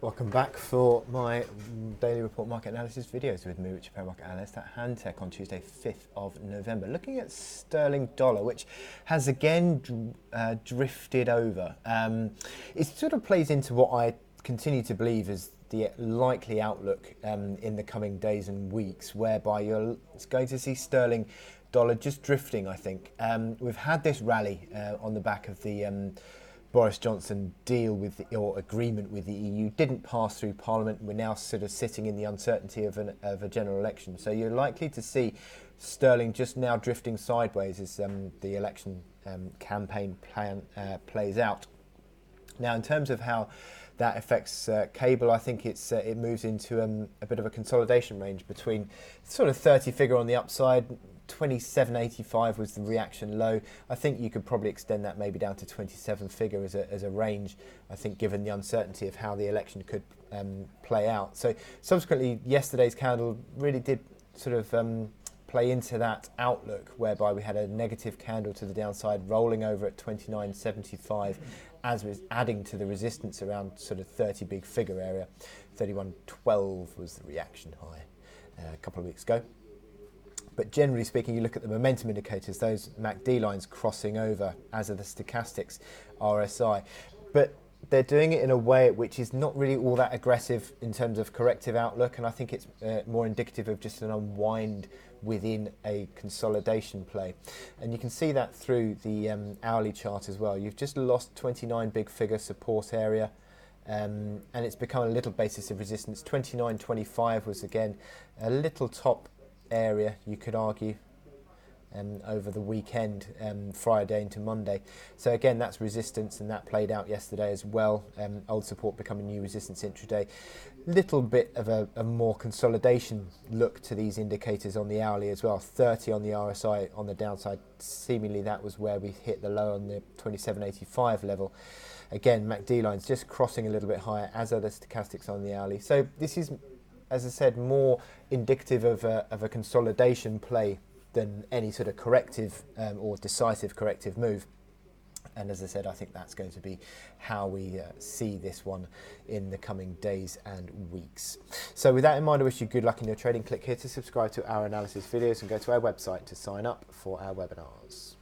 Welcome back for my daily report market analysis videos with me, Richard Perry, market analyst at Hantec on Tuesday, 5th of November. Looking at sterling dollar, which has again drifted over. It sort of plays into what I continue to believe is the likely outlook in the coming days and weeks, whereby you're going to see sterling dollar just drifting, I think. We've had this rally on the back of the Boris Johnson deal or agreement with the EU didn't pass through Parliament. We're now sort of sitting in the uncertainty of a general election. So you're likely to see sterling just now drifting sideways as the election campaign plan plays out. Now, in terms of how that affects cable, I think it moves into a bit of a consolidation range between sort of 30 figure on the upside. 27.85 was the reaction low. I think you could probably extend that maybe down to 27 figure as a range, I think, given the uncertainty of how the election could play out. So subsequently, yesterday's candle really did sort of play into that outlook, whereby we had a negative candle to the downside rolling over at 29.75 as was adding to the resistance around sort of 30 big figure area. 31.12 was the reaction high a couple of weeks ago. But generally speaking, you look at the momentum indicators, those MACD lines crossing over, as are the stochastics RSI. But they're doing it in a way which is not really all that aggressive in terms of corrective outlook, and I think it's more indicative of just an unwind within a consolidation play. And you can see that through the hourly chart as well. You've just lost 29 big figure support area. And it's become a little basis of resistance. 29.25 was again a little top area, you could argue, over the weekend, Friday into Monday. So again, that's resistance, and that played out yesterday as well. Old support becoming new resistance intraday. Little bit of a more consolidation look to these indicators on the hourly as well. 30 on the RSI on the downside. Seemingly that was where we hit the low on the 27.85 level. Again, MACD lines just crossing a little bit higher, as are the stochastics on the hourly. So this is, as I said, more indicative of a consolidation play than any sort of corrective or decisive corrective move. And as I said, I think that's going to be how we see this one in the coming days and weeks. So with that in mind, I wish you good luck in your trading. Click here to subscribe to our analysis videos and go to our website to sign up for our webinars.